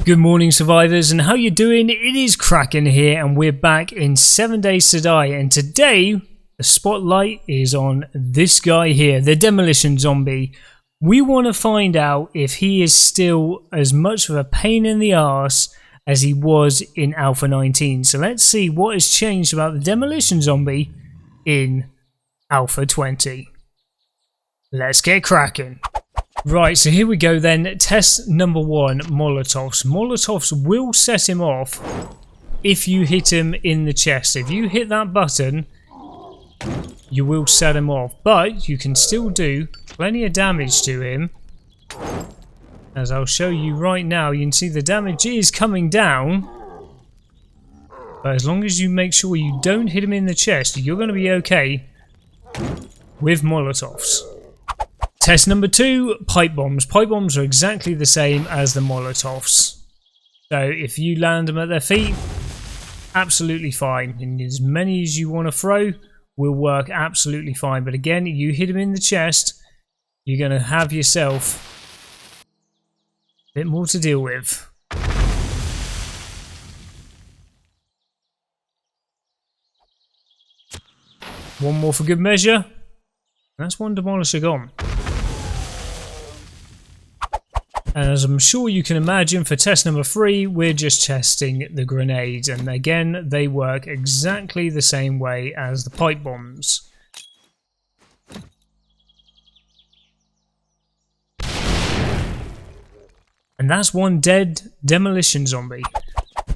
Good morning, survivors, and how you doing? It is Kraken here, and we're back in 7 Days to Die, and today the spotlight is on this guy here, the Demolition Zombie. We want to find out if he is still as much of a pain in the arse as he was in Alpha 19. So let's see what has changed about the Demolition Zombie in Alpha 20. Let's get cracking. Right, so here we go then. Test number 1, Molotovs. Molotovs will set him off if you hit him in the chest. If you hit that button, you will set him off. But you can still do plenty of damage to him. As I'll show you right now, you can see the damage is coming down. But as long as you make sure you don't hit him in the chest, you're going to be okay with Molotovs. Test number 2, pipe bombs. Pipe bombs are exactly the same as the Molotovs. So if you land them at their feet, absolutely fine. And as many as you want to throw will work absolutely fine. But again, you hit them in the chest, you're going to have yourself a bit more to deal with. One more for good measure. That's one demolisher gone. And as I'm sure you can imagine, for test number 3, we're just testing the grenades. And again, they work exactly the same way as the pipe bombs. And that's one dead Demolition Zombie.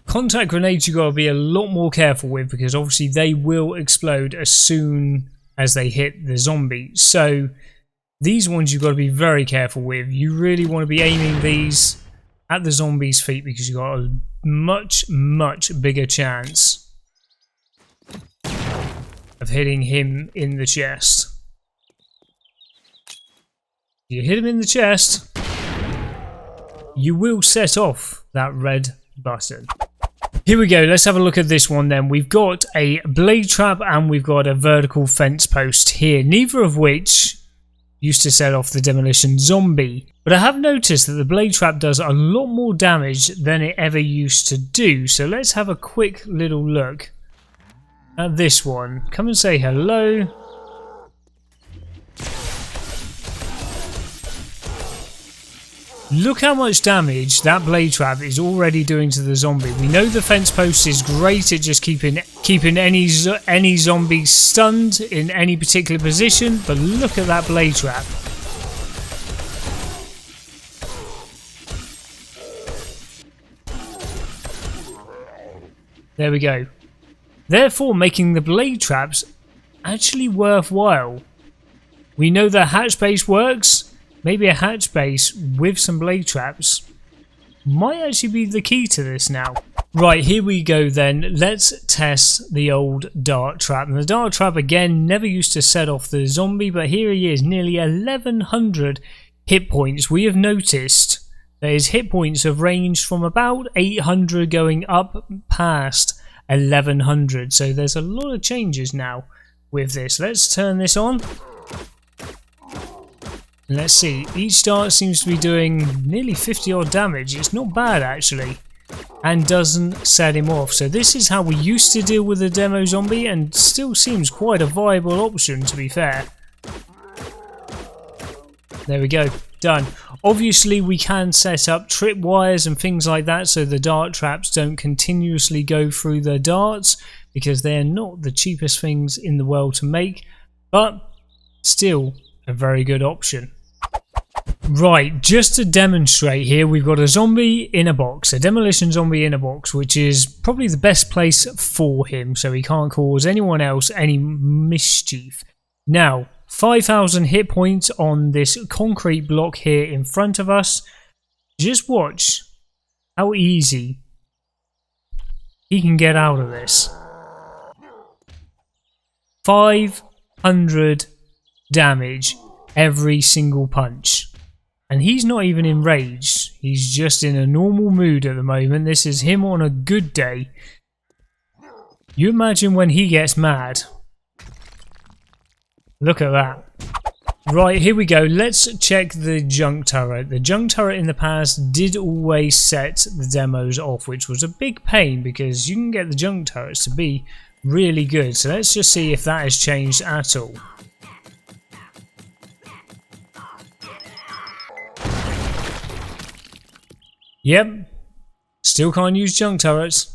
Contact grenades you got to be a lot more careful with, because obviously they will explode as soon as they hit the zombie. So these ones you've got to be very careful with. You really want to be aiming these at the zombie's feet, because you've got a much bigger chance of hitting him in the chest. You hit him in the chest, you will set off that red button. Here we go, let's have a look at this one then. We've got a blade trap and we've got a vertical fence post here, neither of which used to set off the Demolition Zombie. But I have noticed that the blade trap does a lot more damage than it ever used to do. So let's have a quick little look at this one. Come and say hello. Look how much damage that blade trap is already doing to the zombie. We know the fence post is great at just keeping any zombie stunned in any particular position, but look at that blade trap. There we go. Therefore, making the blade traps actually worthwhile. We know the hatch base works. Maybe a hatch base with some blade traps might actually be the key to this now. Right, here we go then. Let's test the old dart trap. And the dart trap, again, never used to set off the zombie, but here he is, nearly 1100 hit points. We have noticed that his hit points have ranged from about 800 going up past 1100. So there's a lot of changes now with this. Let's turn this on. Let's see, each dart seems to be doing nearly 50 odd damage. It's not bad actually, and doesn't set him off. So this is how we used to deal with the demo zombie, and still seems quite a viable option, to be fair. There we go, done. Obviously we can set up tripwires and things like that so the dart traps don't continuously go through the darts, because they're not the cheapest things in the world to make, but still a very good option. Right, just to demonstrate here, we've got a zombie in a box, a Demolition Zombie in a box, which is probably the best place for him, so he can't cause anyone else any mischief. Now, 5,000 hit points on this concrete block here in front of us. Just watch how easy he can get out of this. 500 damage every single punch. And he's not even enraged, he's just in a normal mood at the moment. This is him on a good day. You imagine when he gets mad. Look at that. Right, here we go. Let's check the junk turret. The junk turret in the past did always set the demos off, which was a big pain because you can get the junk turrets to be really good. So let's just see if that has changed at all. Yep, still can't use junk turrets.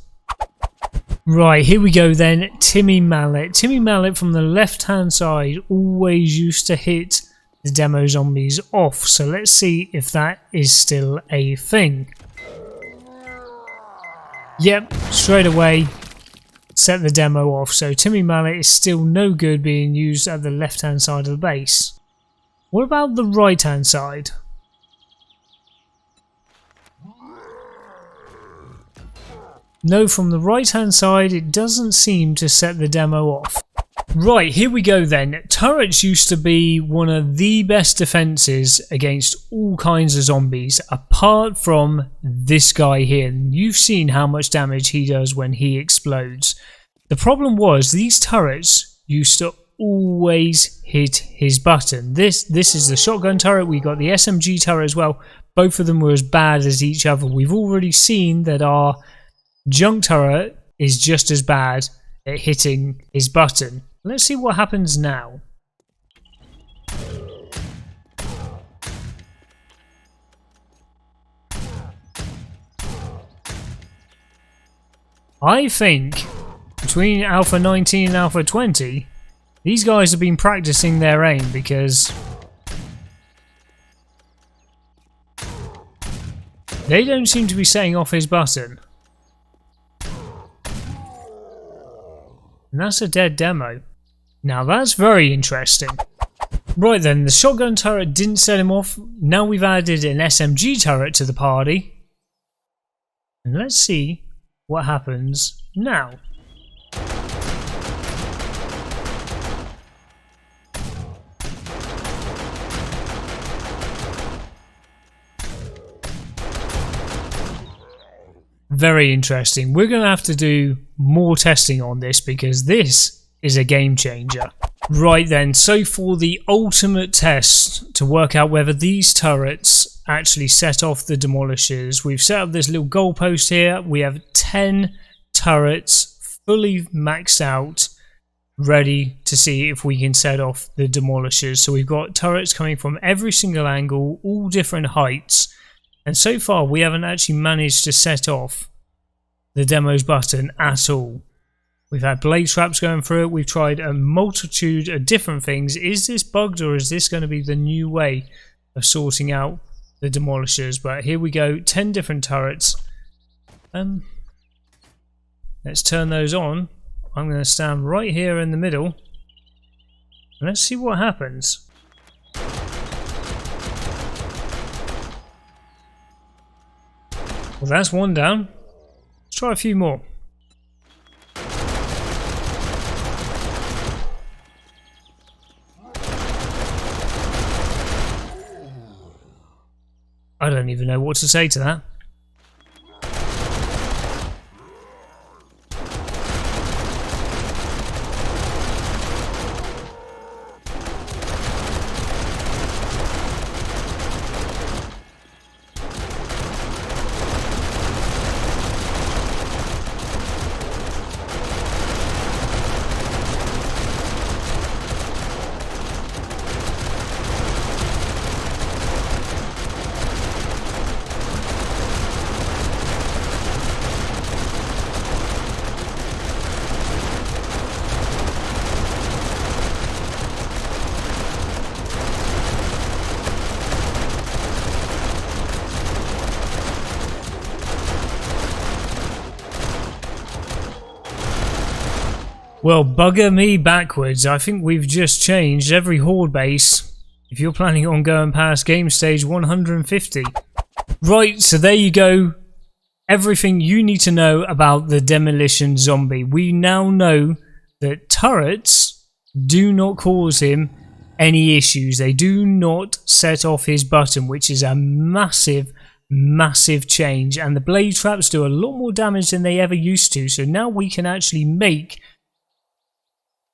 Right, here we go then. Timmy Mallet. Timmy Mallet from the left hand side always used to hit the demo zombies off. So let's see if that is still a thing. Yep, straight away set the demo off. So Timmy Mallet is still no good being used at the left hand side of the base. What about the right hand side? No, from the right hand side it doesn't seem to set the demo off. Right, here we go then. Turrets used to be one of the best defences against all kinds of zombies, apart from this guy here. You've seen how much damage he does when he explodes. The problem was these turrets used to always hit his button. This is the shotgun turret. We got the SMG turret as well. Both of them were as bad as each other. We've already seen that our junk turret is just as bad at hitting his button. Let's see what happens now. I think between Alpha 19 and Alpha 20, these guys have been practicing their aim because they don't seem to be setting off his button. And that's a dead demo. Now that's very interesting. Right then, the shotgun turret didn't set him off. Now we've added an SMG turret to the party. And let's see what happens now. Very interesting. We're going to have to do more testing on this because this is a game changer. Right then, so for the ultimate test to work out whether these turrets actually set off the demolishers, we've set up this little goalpost here. We have 10 turrets fully maxed out, ready to see if we can set off the demolishers. So we've got turrets coming from every single angle, all different heights. And so far we haven't actually managed to set off the demo's button at all. We've had blade traps going through it. We've tried a multitude of different things. Is this bugged or is this going to be the new way of sorting out the demolishers? But here we go, 10 different turrets. Let's turn those on. I'm going to stand right here in the middle. Let's see what happens. Well, that's one down. Let's try a few more. I don't even know what to say to that. Well, bugger me backwards. I think we've just changed every horde base if you're planning on going past game stage 150. Right, so there you go. Everything you need to know about the Demolition Zombie. We now know that turrets do not cause him any issues. They do not set off his button, which is a massive change. And the blade traps do a lot more damage than they ever used to. So now we can actually make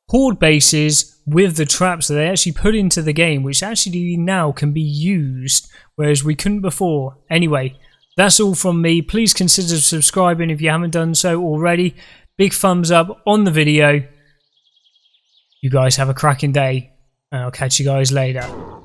horde bases with the traps that they actually put into the game, which actually now can be used, whereas we couldn't before. Anyway, that's all from me. Please consider subscribing if you haven't done so already. Big thumbs up on the video. You guys have a cracking day, and I'll catch you guys later.